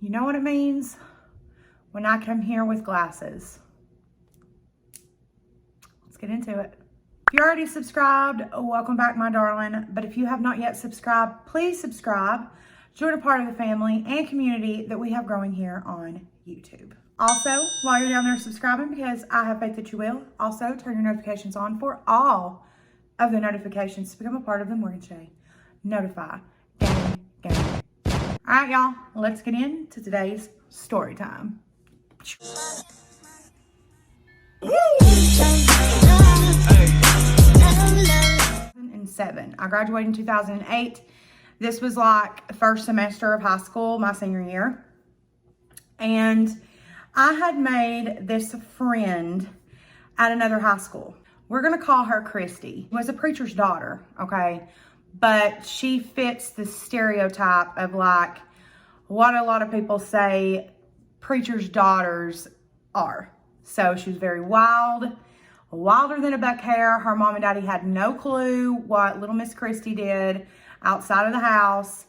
You know what it means when I come here with glasses. Let's get into it. If you're already subscribed, welcome back, my darling. But if you have not yet subscribed, please subscribe. Join a part of the family and community that we have growing here on YouTube. Also, while you're down there subscribing, because I have faith that you will, also turn your notifications on for all of the notifications to become a part of the Morgan Shay Notify Gang. All right, y'all, let's get into today's story time. 2007. I graduated in 2008. This was like the first semester of high school, my senior year. And I had made this friend at another high school. We're gonna call her Christy. She was a preacher's daughter, okay? But she fits the stereotype of like what a lot of people say preacher's daughters are. So she was very wild, wilder than a buck hare. Her mom and daddy had no clue what little Miss Christy did outside of the house.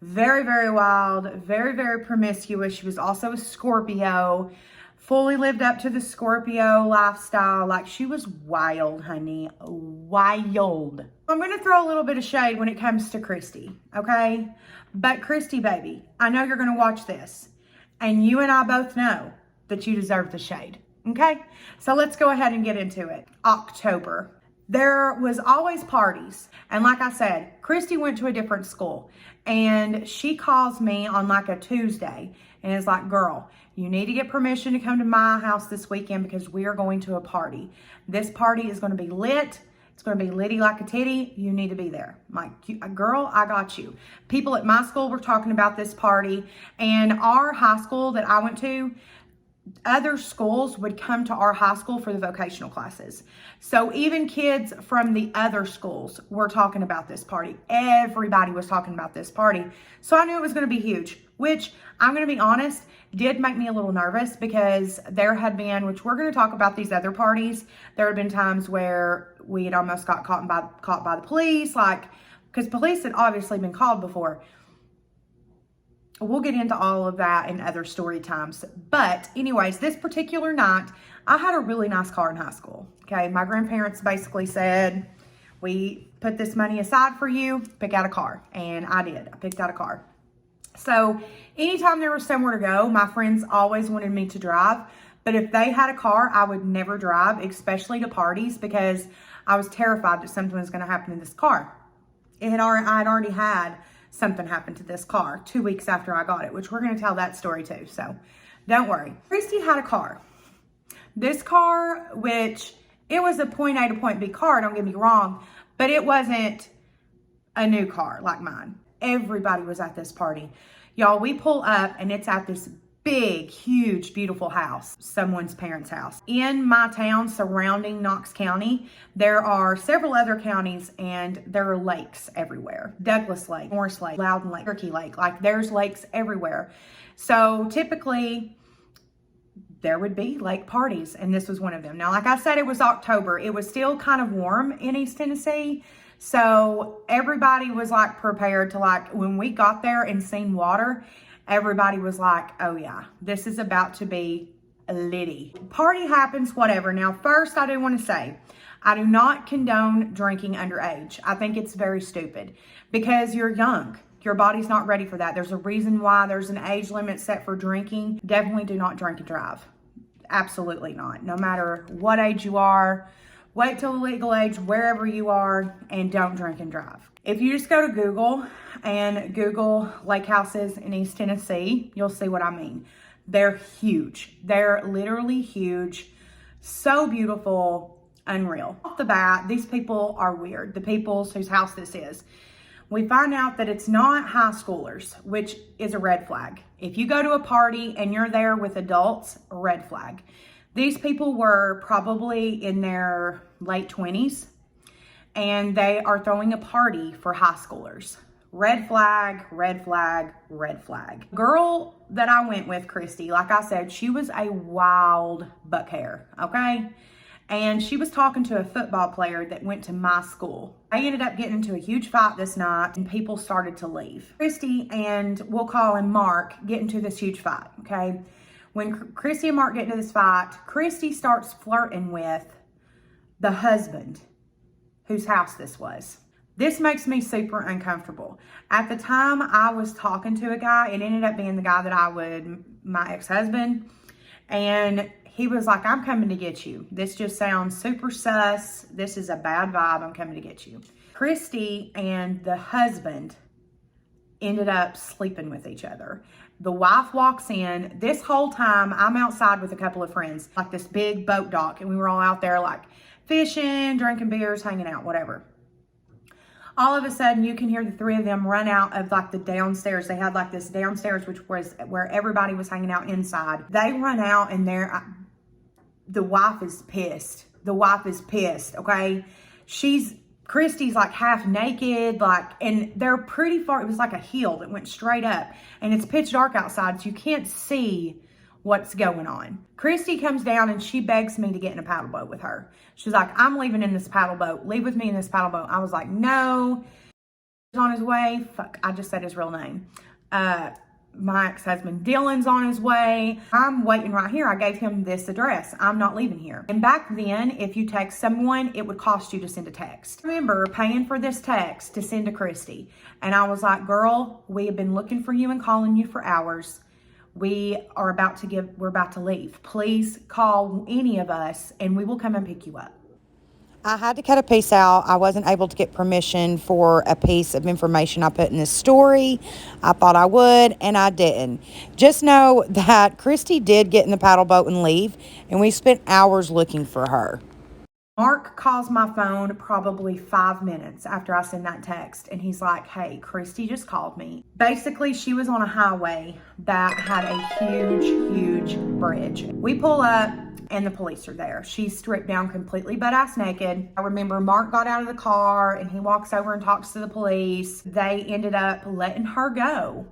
Very, very wild, very, very promiscuous. She was also a Scorpio, fully lived up to the Scorpio lifestyle. Like, she was wild, honey, wild. I'm gonna throw a little bit of shade when it comes to Christy, okay? But Christy, baby, I know you're gonna watch this, and you and I both know that you deserve the shade, okay? So let's go ahead and get into it. October. There was always parties. And like I said, Christy went to a different school, and she calls me on like a Tuesday and is like, girl, you need to get permission to come to my house this weekend because we are going to a party. This party is going to be lit. It's going to be litty like a titty. You need to be there. I'm like, girl, I got you. People at my school were talking about this party, and our high school that I went to, other schools would come to our high school for the vocational classes. So even kids from the other schools were talking about this party. Everybody was talking about this party. So I knew it was going to be huge, which I'm going to be honest, did make me a little nervous because there had been, which we're going to talk about these other parties. There had been times where we had almost got caught by the police, like, because police had obviously been called before. We'll get into all of that in other story times. But anyways, this particular night, I had a really nice car in high school. Okay, my grandparents basically said, we put this money aside for you, pick out a car. And I did, I picked out a car. So anytime there was somewhere to go, my friends always wanted me to drive. But if they had a car, I would never drive, especially to parties, because I was terrified that something was gonna happen to this car. I had already had something happened to this car 2 weeks after I got it, which we're going to tell that story too. So don't worry. Christy had a car. This car, which it was a point A to point B car, don't get me wrong, but it wasn't a new car like mine. Everybody was at this party. Y'all, we pull up and it's at this big, huge, beautiful house, someone's parents' house. In my town surrounding Knox County, there are several other counties and there are lakes everywhere. Douglas Lake, Morris Lake, Loudon Lake, Turkey Lake, like there's lakes everywhere. So typically there would be lake parties, and this was one of them. Now, like I said, it was October. It was still kind of warm in East Tennessee. So everybody was like prepared to, like, when we got there and seen water, everybody was like, oh yeah, this is about to be litty. Party happens, whatever. Now, first, I do want to say, I do not condone drinking underage. I think it's very stupid because you're young. Your body's not ready for that. There's a reason why there's an age limit set for drinking. Definitely do not drink and drive. Absolutely not. No matter what age you are, wait till the legal age, wherever you are, and don't drink and drive. If you just go to Google and Google lake houses in East Tennessee, you'll see what I mean. They're huge. They're literally huge. So beautiful, unreal. Off the bat, these people are weird. The people whose house this is. We find out that it's not high schoolers, which is a red flag. If you go to a party and you're there with adults, red flag. These people were probably in their late 20s. And they are throwing a party for high schoolers. Red flag, red flag, red flag. Girl that I went with, Christy, like I said, she was a wild buck hare, okay? And she was talking to a football player that went to my school. They ended up getting into a huge fight this night and people started to leave. Christy and we'll call him Mark get into this huge fight, okay? When Christy and Mark get into this fight, Christy starts flirting with the husband whose house this was. This makes me super uncomfortable. At the time I was talking to a guy, it ended up being the guy that my ex-husband, and he was like, I'm coming to get you. This just sounds super sus. This is a bad vibe. I'm coming to get you. Christy and the husband ended up sleeping with each other. The wife walks in. This whole time, I'm outside with a couple of friends, like this big boat dock, and we were all out there like fishing, drinking beers, hanging out, whatever. All of a sudden, you can hear the three of them run out of like the downstairs. They had like this downstairs, which was where everybody was hanging out inside. They run out and the wife is pissed. The wife is pissed, okay? Christy's like half naked, and they're pretty far. It was like a hill that went straight up, and it's pitch dark outside, so you can't see what's going on. Christy comes down and she begs me to get in a paddle boat with her. She's like, I'm leaving in this paddle boat. Leave with me in this paddle boat. I was like, no. He's on his way. Fuck, I just said his real name. My ex-husband Dylan's on his way. I'm waiting right here. I gave him this address. I'm not leaving here. And back then, if you text someone, it would cost you to send a text. I remember paying for this text to send to Christy. And I was like, girl, we have been looking for you and calling you for hours. We're about to leave. Please call any of us and we will come and pick you up. I had to cut a piece out. I wasn't able to get permission for a piece of information I put in this story. I thought I would, and I didn't. Just know that Christy did get in the paddle boat and leave, and we spent hours looking for her. Mark calls my phone probably 5 minutes after I send that text, and he's like, hey, Christy just called me. Basically, she was on a highway that had a huge bridge. We pull up, and the police are there. She's stripped down completely butt-ass naked. I remember Mark got out of the car, and he walks over and talks to the police. They ended up letting her go,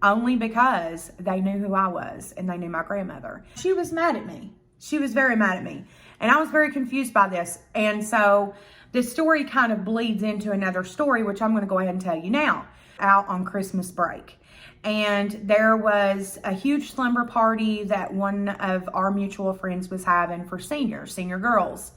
only because they knew who I was, and they knew my grandmother. She was mad at me. She was very mad at me. And I was very confused by this. And so this story kind of bleeds into another story, which I'm going to go ahead and tell you now. Out on Christmas break. And there was a huge slumber party that one of our mutual friends was having for senior girls.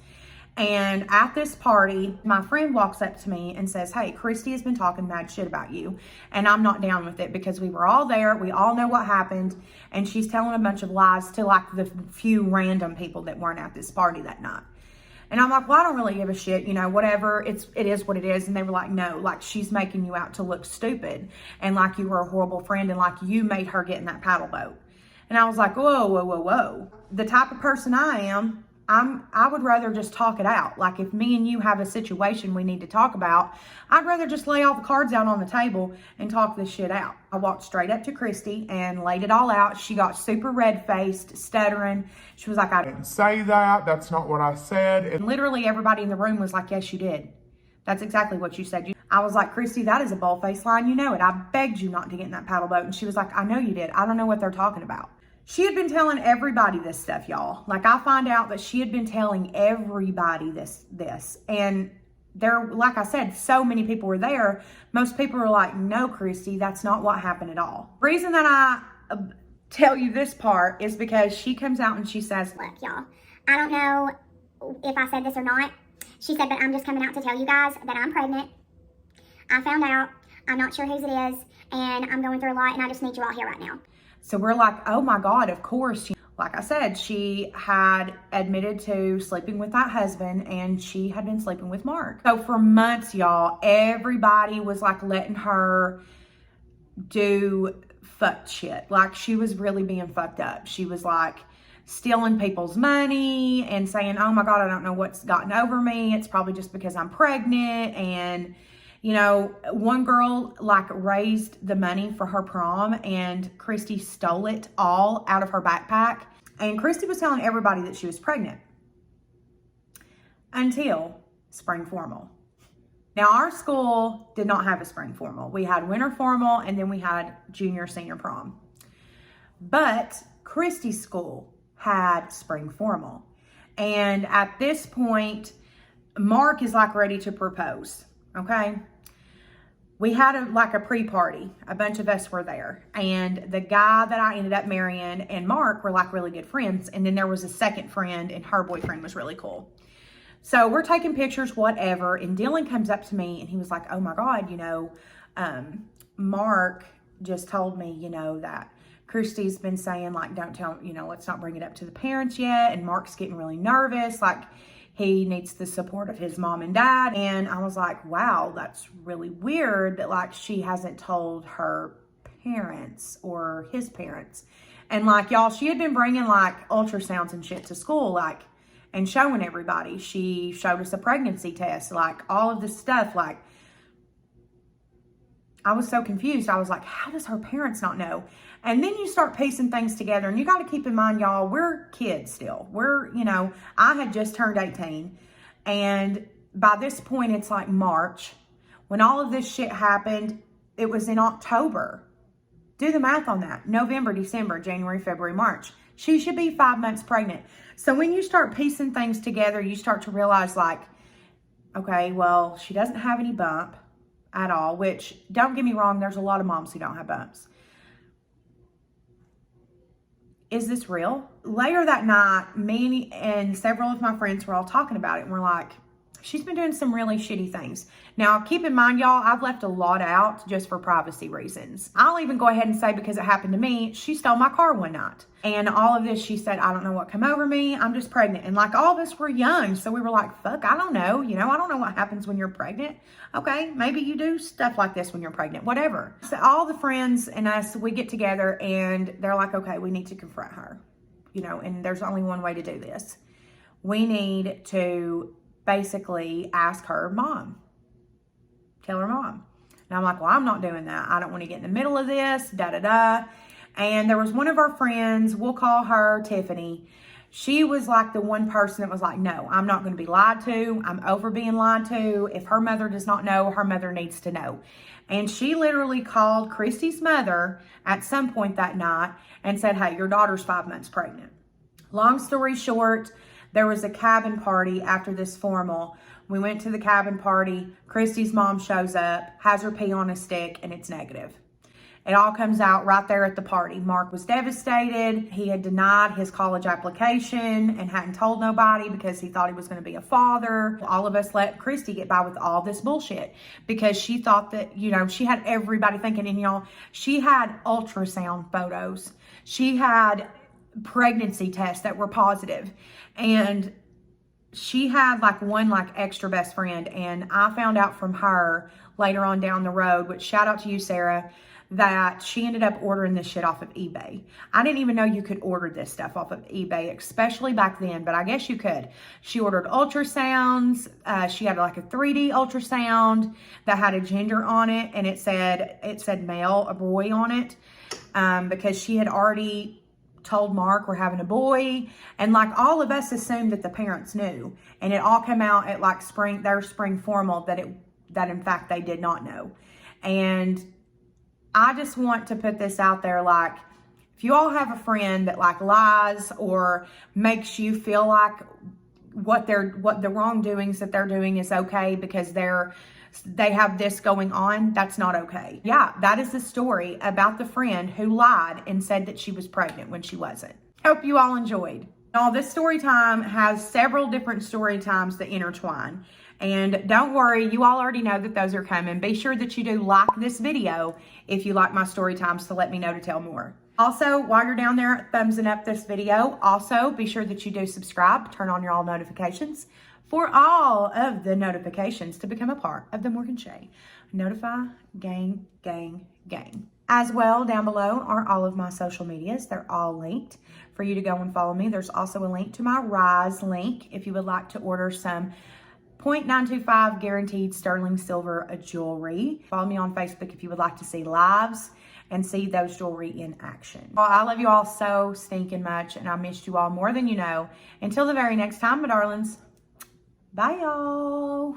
And at this party, my friend walks up to me and says, hey, Christy has been talking mad shit about you. And I'm not down with it because we were all there. We all know what happened. And she's telling a bunch of lies to like the few random people that weren't at this party that night. And I'm like, well, I don't really give a shit, whatever. It is what it is. And they were like, no, like she's making you out to look stupid. And like you were a horrible friend and like you made her get in that paddle boat. And I was like, whoa. The type of person I am, I would rather just talk it out. Like if me and you have a situation we need to talk about, I'd rather just lay all the cards out on the table and talk this shit out. I walked straight up to Christy and laid it all out. She got super red-faced, stuttering. She was like, I didn't say that. That's not what I said. And literally everybody in the room was like, yes, you did. That's exactly what you said. I was like, Christy, that is a bold-faced lie. You know it. I begged you not to get in that paddle boat. And she was like, I know you did. I don't know what they're talking about. She had been telling everybody this stuff, y'all. Like, I find out that she had been telling everybody this. And there, like I said, so many people were there. Most people were like, no, Christy, that's not what happened at all. The reason that I tell you this part is because she comes out and she says, look, y'all, I don't know if I said this or not. She said, but I'm just coming out to tell you guys that I'm pregnant. I found out. I'm not sure whose it is. And I'm going through a lot, and I just need you all here right now. So we're like, oh my God, of course. Like I said, she had admitted to sleeping with that husband and she had been sleeping with Mark. So for months, y'all, everybody was like letting her do fucked shit. Like she was really being fucked up. She was like stealing people's money and saying, oh my God, I don't know what's gotten over me. It's probably just because I'm pregnant. And one girl like raised the money for her prom and Christy stole it all out of her backpack. And Christy was telling everybody that she was pregnant until spring formal. Now our school did not have a spring formal. We had winter formal and then we had junior senior prom. But Christy's school had spring formal. And at this point, Mark is like ready to propose, okay? We had a pre-party. A bunch of us were there. And the guy that I ended up marrying and Mark were like really good friends. And then there was a second friend and her boyfriend was really cool. So we're taking pictures, whatever. And Dylan comes up to me and he was like, oh my God, Mark just told me, that Christy's been saying like, don't tell, let's not bring it up to the parents yet. And Mark's getting really nervous. Like, he needs the support of his mom and dad. And I was like, wow, that's really weird that like she hasn't told her parents or his parents. And like, y'all, she had been bringing like ultrasounds and shit to school, like, and showing everybody. She showed us a pregnancy test, like all of this stuff. Like, I was so confused. I was like, how does her parents not know? And then you start piecing things together, and you got to keep in mind, y'all, we're kids still. I had just turned 18, and by this point, it's like March. When all of this shit happened, it was in October. Do the math on that. November, December, January, February, March. She should be 5 months pregnant. So when you start piecing things together, you start to realize like, okay, well, she doesn't have any bump at all, which, don't get me wrong, there's a lot of moms who don't have bumps. Is this real? Later that night, me and several of my friends were all talking about it, and we're like, she's been doing some really shitty things. Now, keep in mind, y'all, I've left a lot out just for privacy reasons. I'll even go ahead and say, because it happened to me, she stole my car one night. And all of this, she said, I don't know what come over me. I'm just pregnant. And like, all of us were young. So we were like, fuck, I don't know. I don't know what happens when you're pregnant. Okay, maybe you do stuff like this when you're pregnant, whatever. So all the friends and us, we get together and they're like, okay, we need to confront her. And there's only one way to do this. We need to basically ask her mom. Tell her mom. And I'm like, well, I'm not doing that. I don't want to get in the middle of this, da-da-da. And there was one of our friends, we'll call her Tiffany. She was like the one person that was like, no, I'm not going to be lied to. I'm over being lied to. If her mother does not know, her mother needs to know. And she literally called Christy's mother at some point that night and said, hey, your daughter's 5 months pregnant. Long story short, there was a cabin party after this formal. We went to the cabin party. Christy's mom shows up, has her pee on a stick, and it's negative. It all comes out right there at the party. Mark was devastated. He had denied his college application and hadn't told nobody because he thought he was going to be a father. All of us let Christy get by with all this bullshit because she thought that, she had everybody thinking, and she had ultrasound photos. She had pregnancy tests that were positive. And she had one extra best friend. And I found out from her later on down the road, which shout out to you, Sarah, that she ended up ordering this shit off of eBay. I didn't even know you could order this stuff off of eBay, especially back then, but I guess you could. She ordered ultrasounds. She had a 3D ultrasound that had a gender on it, and it said male, a boy on it, because she had already told Mark we're having a boy, and all of us assumed that the parents knew, and it all came out at their spring formal that in fact they did not know. And I just want to put this out there, if you all have a friend that lies or makes you feel like what the wrongdoings that they're doing is okay because they have this going on, that's not okay. Yeah, that is the story about the friend who lied and said that she was pregnant when she wasn't. Hope you all enjoyed. Now, this story time has several different story times that intertwine. And don't worry, you all already know that those are coming. Be sure that you do like this video if you like my story times to let me know to tell more. Also, while you're down there thumbsing up this video, also be sure that you do subscribe, turn on your all notifications for all of the notifications to become a part of the Morgan Shay Notify Gang Gang Gang. As well, down below are all of my social medias. They're all linked for you to go and follow me. There's also a link to my Rise link if you would like to order some 0.925 guaranteed sterling silver jewelry. Follow me on Facebook if you would like to see lives and see those jewelry in action. Well, I love you all so stinking much, and I missed you all more than you know. Until the very next time, my darlings, bye y'all.